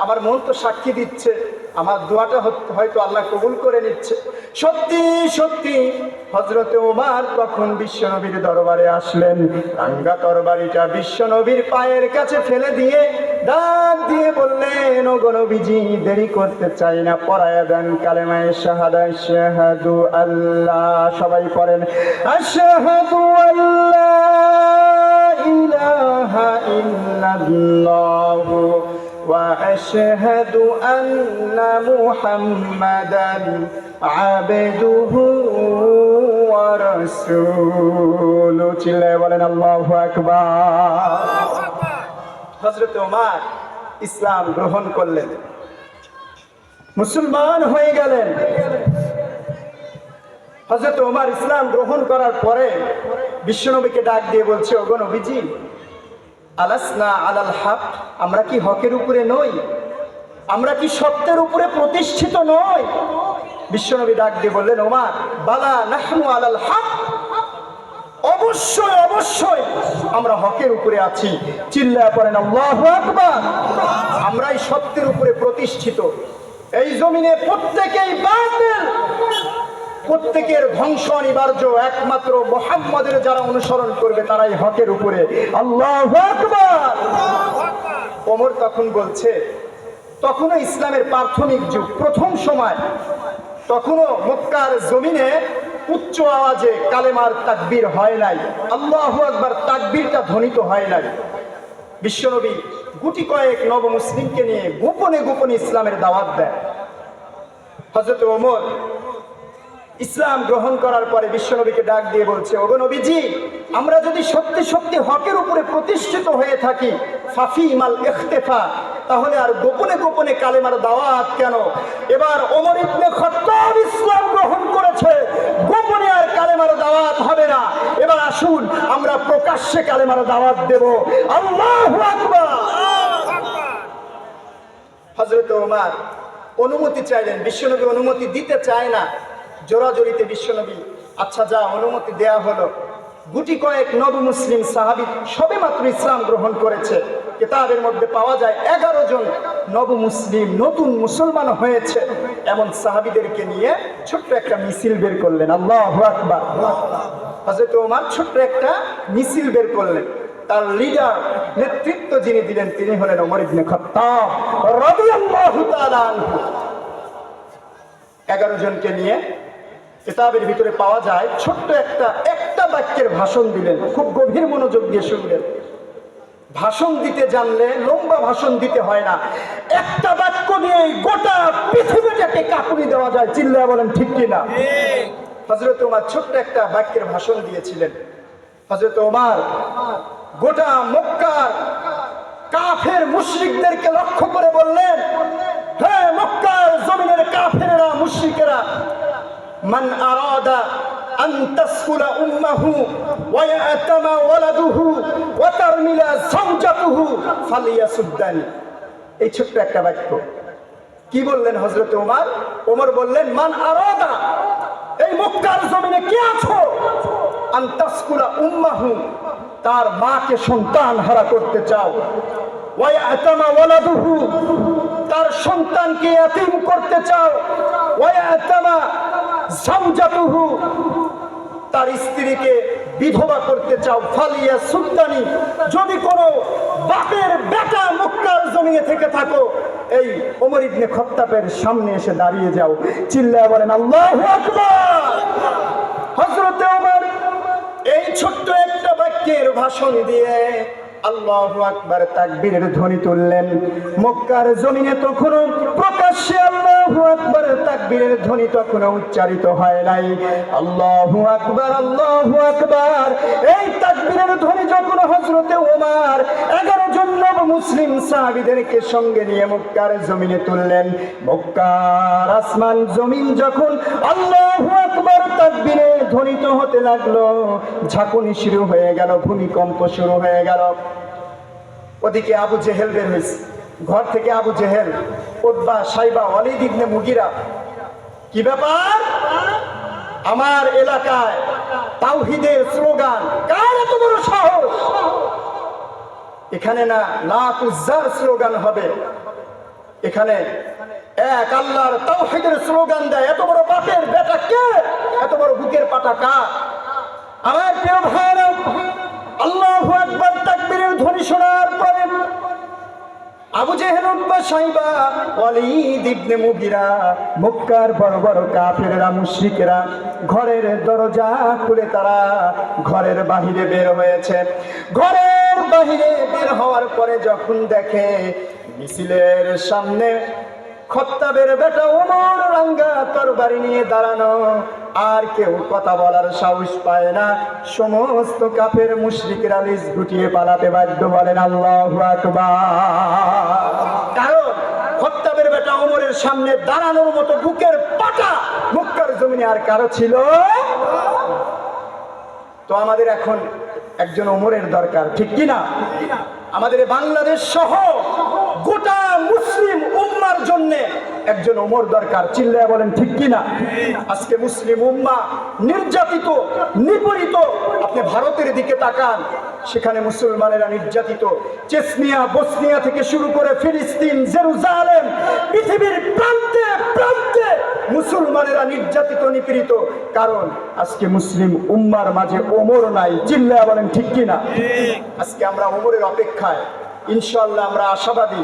আমার মন তো সাক্ষী দিচ্ছে, আমার দোয়াটা হয়তো আল্লাহ কবুল করে নিচ্ছে। সত্যি সত্যি হযরতে ওমর তখন বিশ্বনবীর দরবারে আসলেন। রাঙ্গা তরবারিটা বিশ্বনবীর পায়ের কাছে ফেলে দিয়ে ডাক দিয়ে বললেন, ও গো নবীজি, দেরি করতে চাই না, পড়ায়া দেন কালেমায়ে শাহাদা। আশহাদু আল্লাহ, সবাই পড়েন, আশহাদু আল্লা ইলাহা ইল্লাল্লাহু ওয়া আশহাদু আন্না মুহাম্মাদান আবদুহু ওয়া রাসূলুহু। চিল্লায়ে বলেন আল্লাহু আকবার। হযরত ওমর ইসলাম গ্রহণ করলেন, মুসলমান হয়ে গেলেন। হযরত ওমর ইসলাম গ্রহণ করার পরে বিশ্বনবীকে ডাক দিয়ে বলছে, ওগো নবীজি, আলাসনা আলাল হক, আমরা কি হকের উপরে নই? আমরা কি সত্যের উপরে প্রতিষ্ঠিত নই? বিশ্বনবী ডাক দিয়ে বললেন, ওমর, বালা নাহনু আলাল হক, অবশ্যই অবশ্যই আমরা হকের উপরে আছি। চিল্লায়া পড়েন আল্লাহু আকবার। আমরাই সত্যের উপরে প্রতিষ্ঠিত। এই জমিনে প্রত্যেকেই বাতিল, প্রত্যেকের ধ্বংস অনিবার্য, একমাত্র মুহাম্মদের যারা অনুসরণ করবে তারাই হকের উপরে। আল্লাহু আকবার। ওমর তখন বলছে, তখনও ইসলামের প্রাথমিক যুগ, প্রথম সময়, তখনও মক্কার জমিনে উচ্চ আওয়াজে কালেমার তাকবীর হয় নাই, আল্লাহু আকবার তাকবীরটা ধ্বনিত হয় নাই। বিশ্বনবী গুটি কয়েক নবমুসলিমকে নিয়ে গোপনে গোপনে ইসলামের দাওয়াত দেয়। হযরত ওমর ইসলাম গ্রহণ করার পরে বিশ্বনবীকে ডাক দিয়ে বলছে, ওগো নবীজি, আমরা যদি সত্যি সত্যি হকের উপরে প্রতিষ্ঠিত হয়ে থাকি, ফাফি মাল ইখতিফা, তাহলে আর গোপনে গোপনে কালেমার দাওয়াত কেন? এবার ওমর ইবনে খাত্তাব ইসলাম গ্রহণ করেছে, গোপনে আর কালেমার দাওয়াত হবে না। এবার আসুন আমরা প্রকাশ্যে কালেমার দাওয়াত দেব। আল্লাহু আকবার। হযরত ওমর অনুমতি চাইলেন, বিশ্বনবী অনুমতি দিতে চায় না। জোরাজোরিতে বিশ্বনবী আচ্ছা যা অনুমতি দেয়া হলো। গুটি কয়েক নব মুসলিম সাহাবী সবে মাত্র ইসলাম গ্রহণ করেছে। কিতাবের মধ্যে পাওয়া যায় 11 জন নব মুসলিম, নতুন মুসলমান হয়েছে। এমন সাহাবীদেরকে নিয়ে ছোট্ট একটা মিছিল বের করলেন। আল্লাহু আকবার। হযরত ওমর ছোট্ট একটা মিছিল বের করলেন। তার লিডার, নেতৃত্ব যিনি দিলেন তিনি হলেন ওমর ইবনে খাত্তাব রাদিয়াল্লাহু তাআলা আনহু। 11 জনকে নিয়ে কিতাবের ভিতরে পাওয়া যায় ছোট্ট একটা বাক্যের ভাষণ দিলেন। খুব গভীর মনোযোগ দিয়ে শুনবেন। ভাষণ দিতে জানলে লম্বা ভাষণ দিতে হয় না, একটা বাক্য দিয়ে গোটা পৃথিবীটাকে কাঁপুনি দেওয়া যায়। চিল্লায়া বলেন ঠিক কিনা? হযরত ওমর ছোট্ট একটা বাক্যের ভাষণ দিয়েছিলেন। হযরত ওমর গোটা মক্কার কাফের মুশরিকদেরকে লক্ষ্য করে বললেন, হে মক্কার জমিনের কাফেররা, মুশরিকেরা, মান আরাদা আন তাসকুলা উম্মাহু ওয়া ইয়াতামা ওয়ালাদুহু ওয়া তারমিলা যাওজাতুহু ফালিয়াসুদ্দানি। এই ছোট্ট একটা বাক্য কি বললেন হযরত ওমর? ওমর বললেন, মান আরাদা, এই মক্কার জমিনে কে আছো, আন তাসকুলা উম্মাহু, তার মাকে সন্তান হারা করতে চাও, ওয়া ইয়াতামা ওয়ালাদুহু, তার সন্তানকে ইয়াতীম করতে চাও, ওয়া ইয়াতামা যাওজাতুহু, তার স্ত্রীকে বিধবা করতে চাও, ফালিয়া সুলতানি, যদি কোনো বাপের বেটা মক্কার জমিনে থেকে থাকো, এই ওমর ইবনে খাত্তাবের সামনে এসে দাঁড়িয়ে যাও। চিল্লায়া বলেন আল্লাহু আকবার। হযরত ওমর এই ছোট্ট একটা বাক্যের ভাষণ দিয়ে আল্লাহু আকবার তাকবীরের ধ্বনি তুললেন। মক্কার জমিনে তখনও প্রকাশ্যে আল্লাহু আকবার তাকবীরের ধ্বনি তখনও উচ্চারিত হয় নাই। আল্লাহু আকবার, আল্লাহু আকবার, এই তাকবীরের ধ্বনি যখন হযরতে ওমর 11 জন নব মুসলিম সাহাবীদেরকে সঙ্গে নিয়ে মক্কার জমিনে তুললেন, মক্কার আসমান জমিন যখন আল্লাহু আকবার তাকবীরে ধ্বনিত হতে লাগলো, ঝাঁকুনি শুরু হয়ে গেল, ভূমিকম্প শুরু হয়ে গেল। ওদিকে আবু জেহেল বের হয়েছে, ঘর থেকে আবু জেহেল, উতবা, সাইবা, ওয়ালিদ ইবনে মুগিরা। কি ব্যাপার? আমার এলাকায় তাওহীদের স্লোগান, কার এত বড় সাহস? এখানে না লাত উজ্জার স্লোগান হবে, এখানে এক আল্লাহর তাওহীদের স্লোগান দেয়। এত বড় বাপের বেটা কে? এত বড় বুকের পাটা কার? আমার প্রিয় ভাইরা, আল্লাহু আকবার তাকবীরের ধ্বনি শোনার পরে আবু জেহেল, উতবা, সাইবা, ওয়ালিদ ইবনে মুগিরা, মক্কার বড় বড় কাফেররা, মুশরিকেরা ঘরের দরজা খুলে তারা ঘরের বাহিরে বের হয়েছে। ঘরের বাহিরে বের হওয়ার পরে যখন দেখে মিছিলের সামনে খাত্তাবের বেটা ওমর রাঙ্গা তরবারি নিয়ে দাঁড়ানো, আর কেউ কথা বলার সাহস পায় না। সমস্ত কাফের মুশরিকরা লেজ গুটিয়ে পালাতে বাধ্য। বলেন আল্লাহু আকবার। কারণ খাত্তাবের বেটা ওমরের সামনে দাঁড়ানোর মতো বুকের পাটা মক্কার জমিনে আর কারো ছিল। তো আমাদের এখন একজন ওমরের দরকার, ঠিক কি না? আমাদের বাংলাদেশ সহ গোটা মুসলিম উম্মার জন্য একজন ওমর দরকার। চিল্লায়া বলেন ঠিক কি না? আজকে মুসলিম উম্মা নির্যাতিত, নিপীড়িত। আপনি ভারতের দিকে তাকান, সেখানে মুসলমানেরা নির্যাতিত। চেচনিয়া, বসনিয়া থেকে শুরু করে ফিলিস্তিন, জেরুজালেম, পৃথিবীর প্রান্তে প্রান্তে মুসলমানেরা নির্যাতিত, নিপীড়িত। কারণ আজকে মুসলিম উম্মার মাঝে ওমর নাই। চিল্লায়া বলেন ঠিক কি না? আজকে আমরা ওমরের অপেক্ষায়। ইনশাআল্লাহ আমরা আশাবাদী,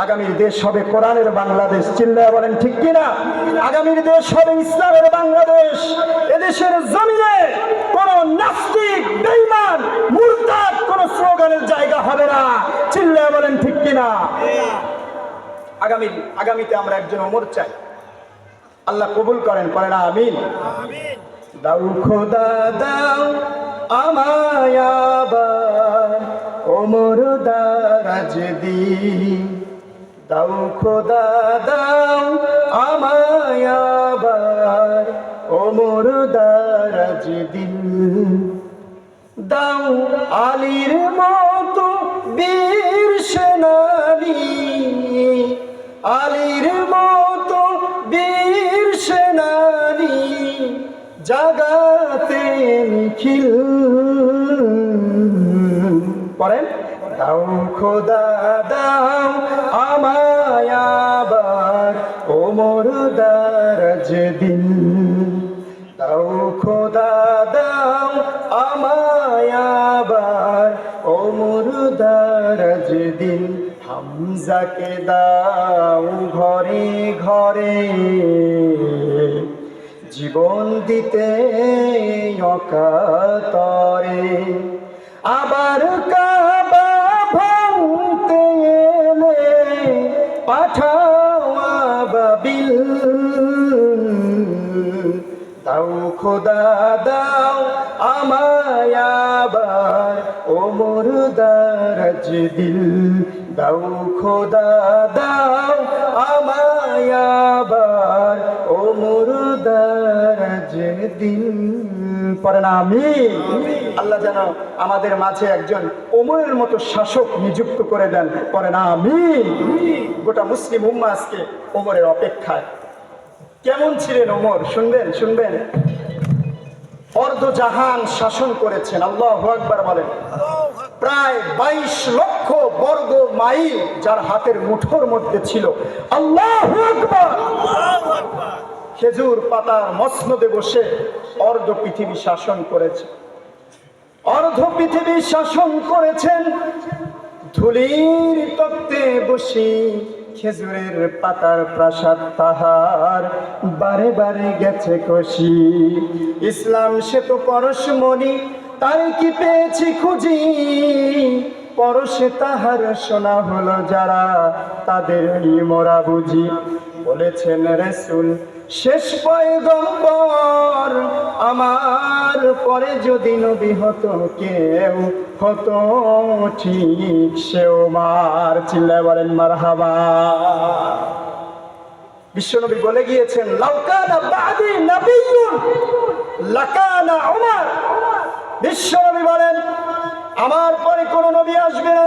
আগামীর দেশ হবে কোরআনের বাংলাদেশ। চিল্লায়া বলেন ঠিক কিনা? আগামীর দেশ হবে ইসলামের বাংলাদেশ। এদেশের জমিনে কোন নাস্তিক, বেঈমান, মুরতাদ কোন স্লোগানের জায়গা হবে না। চিল্লায়া বলেন ঠিক কিনা? আগামীতে আমরা একজন ওমর চাই। আল্লাহ কবুল করেন, পড়েন আমিন। দাও খোদা দাও আমায় আবার ওমর দারাজ দিন, দাও খোদা দাও আমায় আবার ওমর দারাজ দিন, দাও আলীর মতো বীর সেনানী, আলীর মতো বীর সেনানী জাগাতে নিখিল, পড়েন দাও খোদা দাও আমায় আবার ওমর দারাজ দিন, দাও খোদা দাও আমায় আবার ওমর দারাজ দিন, হামজাকে দাও ঘরে ঘরে জীবন দিতে অকাতরে, আবার কাবা ভাঙতে এলে পাঠাও আবাবিল, দাও খোদা দাও আমায় আবার ওমর দারাজ দিল, দাও খোদা দাও আমায় আবার ওমর দারাজ দিল, পড়েন আমিন। আল্লাহ যেন আমাদের মাঝে একজন ওমরের মতো শাসক নিযুক্ত করে দেন, পড়েন আমিন। গোটা মুসলিম উম্মাহ আজকে ওমরের অপেক্ষায়। কেমন ছিলেন ওমর শুনবেন, শুনবেন। অর্ধজাহান শাসন করেছেন, আল্লাহু আকবার বলেন। প্রায় 22 লক্ষ বর্গ মাইল যার হাতের মুঠোর মধ্যে ছিল, আল্লাহু আকবার। খেজুর পাতার মসনদে বসে অর্ধ পৃথিবী শাসন করেছে, অর্ধ পৃথিবী শাসন করেছেন। ধুলির তক্তে বসে খেজুরের পাতার প্রাসাদ তাহার বারে বারে গেছে কষি, ইসলাম সে তো পরশমণি তার কি পেয়েছি খুঁজি, পরশে তাহার শোনা হলো যারা তাদের মোরা বুঝি, বলেছেন রাসূল শেষ পয়গম্বর আমার পরে যদি নবী হতো কেউ হতো ঠিক সে ওমর, চিল্লায় বলেন মারহাবা। বিশ্বনবী বলে গিয়েছেন লাউ কানা বাদি নবিয়্যুন লাকানা ওমর। বিশ্বনবী বলেন আমার পরে কোন নবী আসবে না,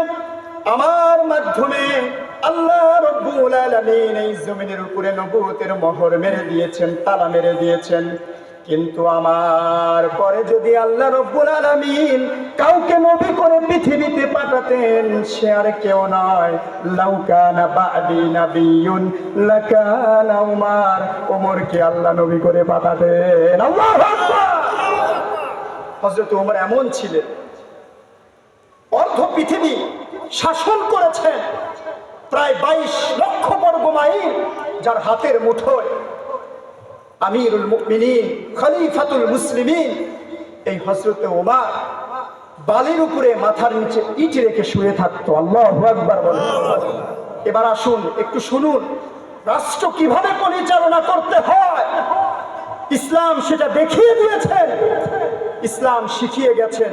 আমার মাধ্যমে আল্লাহ রব্বুল আলামিন এই জমিনের উপরে নবুয়তের মোহর মেরে দিয়েছেন, তালা মেরে দিয়েছেন। কিন্তু আমার পরে যদি আল্লাহ রব্বুল আলামিন কাউকে নবী করে পৃথিবীতে পাঠাতেন সে আর কেউ নয়, লাউ কানা বাদি নবিয়্যুন লাকানা ওমর। ওমরকে আল্লাহ নবী করে পাঠাতেন, আল্লাহু আকবার। হযরত ওমর এমন ছিলেন, অর্ধ পৃথিবী শাসন করেছেন, প্রায় 22 লক্ষ বর্গ মাইল যার হাতের মুঠোয়। আমিরুল মুমিনিন খলিফাতুল মুসলিমিন এই হযরত ওমর বালির উপরে মাথার নিচে ইট রেখে শুয়ে থাকতো, আল্লাহু আকবার বলেন। এবার আসুন একটু শুনুন রাষ্ট্র কিভাবে পরিচালনা করতে হয়। ইসলাম সেটা দেখিয়ে দিয়েছেন, ইসলাম শিখিয়ে গেছেন।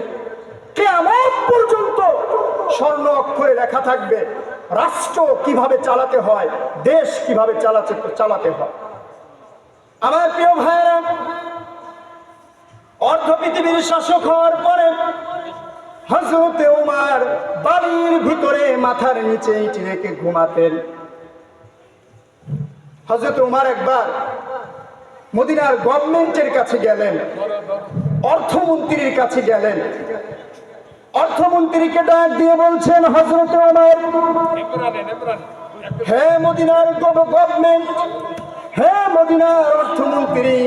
কিয়ামত পর্যন্ত স্বর্ণ অক্ষরে লেখা থাকবে রাষ্ট্র কিভাবে চালাতে হয়, দেশ কিভাবে চালাতে হয়। আমার প্রিয় ভাইরা, অর্ধ পৃথিবীর শাসক হওয়ার পরে হযরত ওমর বাড়ির ভিতরে মাথার নিচে ইট রেখে ঘুমাতেন। হযরত ওমর একবার মদিনার গভর্নমেন্টের কাছে গেলেন, অর্থমন্ত্রীর কাছে গেলেন। অর্থমন্ত্রীকে ডাক দিয়ে বলছেন হযরত ওমর, হে মদিনার গভর্নমেন্ট, হে মদিনার অর্থমন্ত্রী,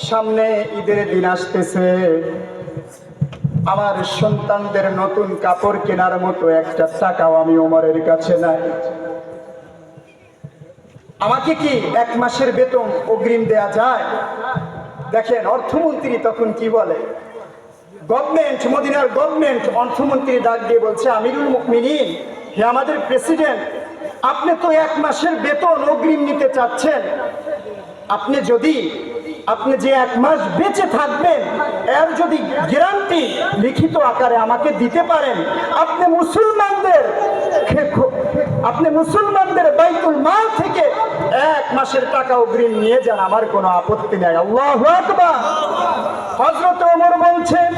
সামনে ঈদের দিন আসতেছে, আমার সন্তানদের নতুন কাপড় কেনার মতো একটা টাকাও আমি ওমরের কাছে নাই। আমাকে কি 1 মাসের বেতন অগ্রিম দেয়া যায়? দেখেন অর্থমন্ত্রী তখন কি বলে। গভর্নমেন্ট, মদিনার গভর্নমেন্ট অর্থমন্ত্রী ডাক দিয়ে বলছে, আমিরুল মুমিনিন, হে আমাদের প্রেসিডেন্ট, আপনি তো 1 মাসের বেতন অগ্রিম নিতে চাচ্ছেন, আপনি যে 1 মাস বেঁচে থাকবেন এর যদি গ্যারান্টি লিখিত আকারে আমাকে দিতে পারেন, আপনি মুসলমানদের বাইতুল মাল থেকে 1 মাসের টাকা অগ্রিম নিয়ে যান, আমার কোনো আপত্তি নেই। আল্লাহু আকবার। হযরত ওমর বলছেন,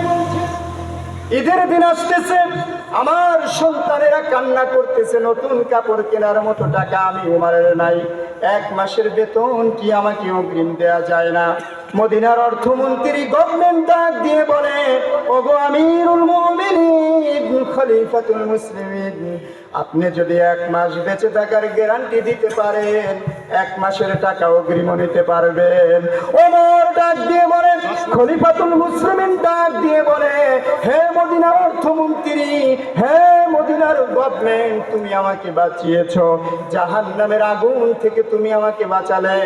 ঈদের দিন আসতেছে, আমার সন্তানেরা কান্না করতেছে, নতুন কাপড় কেনার মতো টাকা আমি ওমরের নাই, 1 মাসের বেতন কি আমাকে অগ্রিম দেয়া যায় না? মদিনার অর্থমন্ত্রী গভর্নমেন্ট ডাক দিয়ে বলে, ওগো আমিরুল মুমিনিন, খলিফাতুল মুসলিমিন, আপনি যদি 1 মাস বেঁচে থাকার গ্যারান্টি দিতে পারেন, 1 মাসের টাকা অগ্রিম নিতে পারবেন। ওমর ডাক দিয়ে বলেন, খলিফাতুল মুসলিমিন ডাক দিয়ে বলে, হে মদিনার অর্থমন্ত্রী, হে মদিনার গভর্নমেন্ট, তুমি আমাকে বাঁচিয়েছো, জাহান্নামের আগুন থেকে তুমি আমাকে বাঁচালে,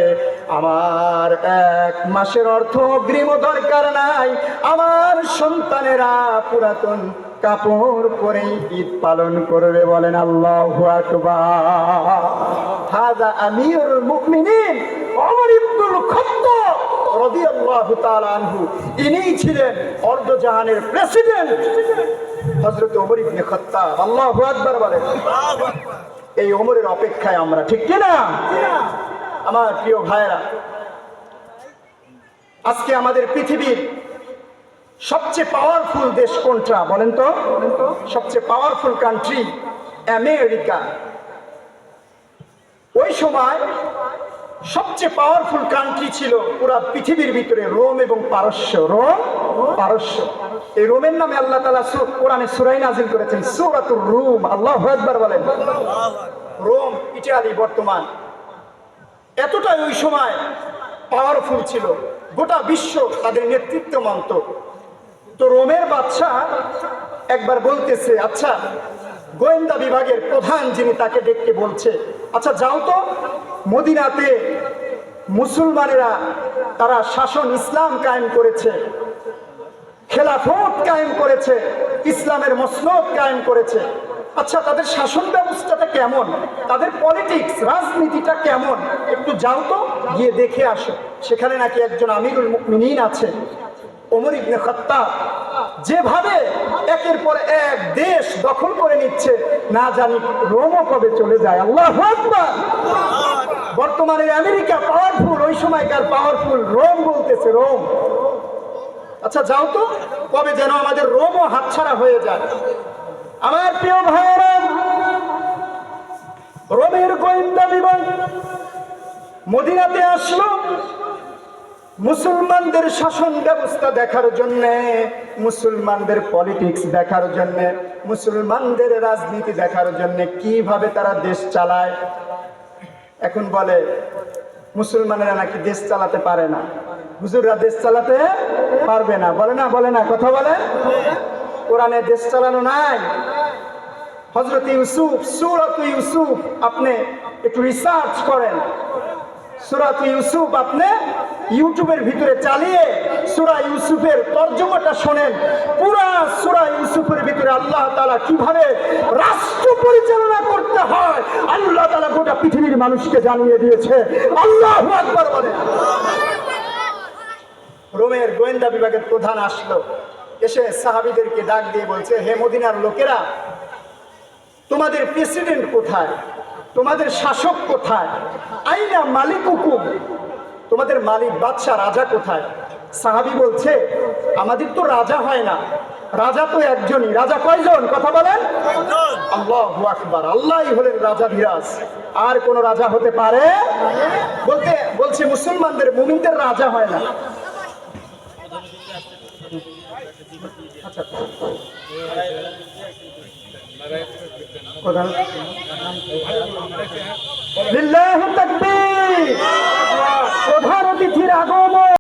আমার 1 মাসের অর্থ অগ্রিম দরকার নাই, আমার সন্তানেরা পুরাতন কাপড় পরে ঈদ পালন করবে। বলেন আল্লাহু আকবার। হাযা আমিরুল মুমিনিন ওমর ইবনুল খাত্তাব রাদিয়াল্লাহু তাআলা আনহু, ইনি ছিলেন অর্ধজাহানের প্রেসিডেন্ট হযরত ওমর ইবনে খাত্তাব। আল্লাহু আকবার বলেন। এই ওমরের অপেক্ষায় আমরা, ঠিক কি না? আমার প্রিয় ভাইরা, আজকে আমাদের পৃথিবীর সবচেয়ে পাওয়ারফুল দেশ কোনটা বলেন তো? সবচেয়ে পাওয়ারফুল কান্ট্রি আমেরিকা। ওই সময় সবচেয়ে পাওয়ারফুল কান্ট্রি ছিল পুরা পৃথিবীর ভিতরে রোম এবং পারস্য। পারস্য, এই রোমের নামে আল্লাহ তাআলা কোরআনে সূরা নাযিল করেছেন, সূরাতুর রুম। আল্লাহু আকবার বলেন। রোম, ইটালি বর্তমান, এতটাই ওই সময় পাওয়ারফুল ছিল, গোটা বিশ্ব তাদের নেতৃত্ব মানত। তো রোমের বাদশা একবার বলতেছে, আচ্ছা, গোয়েন্দা বিভাগের প্রধান যিনি, তাকে ডেকে বলছে, আচ্ছা যাও তো, মদিনাতে মুসলমানেরা তারা শাসন ইসলাম কায়েম করেছে, খেলাফত কায়েম করেছে, ইসলামের মসনদ কায়েম করেছে, আচ্ছা তাদের শাসন ব্যবস্থাটা কেমন, তাদের পলিটিক্স রাজনীতিটা কেমন, একটু যাও তো, গিয়ে দেখে আসো। সেখানে নাকি একজন আমিরুল মুমিনিন আছে, ওমর ইবনে খাত্তাব, যেভাবে একের পর এক দেশ দখল করে নিচ্ছে, না জানি রোমও কবে চলে যায়। আল্লাহু আকবার। বর্তমানে আমেরিকা পাওয়ারফুল, ওই সময়কার পাওয়ারফুল রোম বলতেছে, রোম। আচ্ছা যাও তো, কবে যেন আমাদের রোমও হাতছাড়া হয়ে যায়। আমার প্রিয় ভাইয়েরা, রোমের গোয়েন্দা বিভাগ মদিনাতে আসলো মুসলমানদের শাসন ব্যবস্থা দেখার জন্য, মুসলমানদের পলিটিক্স দেখার জন্য, মুসলমানদের রাজনীতি দেখার জন্য, কিভাবে তারা দেশ চালায়। এখন বলে মুসলমানেরা নাকি দেশ চালাতে পারে না, হুজুররা দেশ চালাতে পারবে না। বলে না কথা বলে, কোরআনে দেশ চালানো নাই। হযরত ইউসুফ, সূরাত ইউসুফ আপনি একটু রিসার্চ করেন, সূরাত ইউসুফ আপনি ইউটিউবের ভিতরে চালিয়ে সূরা ইউসুফের তরজমাটা শোনেন। পুরা সূরা ইউসুফের ভিতরে আল্লাহ তাআলা কিভাবে রাষ্ট্র পরিচালনা করতে হয় আল্লাহ তাআলা গোটা পৃথিবীর মানুষকে জানিয়ে দিয়েছে। আল্লাহু আকবার বলেন। রোমের গোয়েন্দা বিভাগের প্রধান আসলো, এসে সাহাবীদেরকে ডাক দিয়ে বলছে, হে মদিনার লোকেরা, তোমাদের প্রেসিডেন্ট কোথায়, তোমাদের শাসক কোথায়, আইনা মালিকুকুম, তোমাদের মালিক বাদশা রাজা কোথায়? সাহাবী বলছে, আমাদের তো রাজা হয় না, রাজা তো একজনই। রাজা কয়জন কথা বলেন? আল্লাহু আকবার। আল্লাহই হলেন রাজাধিরাজ, আর কোন রাজা হতে পারে? বলছে মুসলমানদের, মুমিনদের রাজা হয় না। আচ্ছা, লিল্লাহি তাকবীর। প্রধান অতিথির আগমন।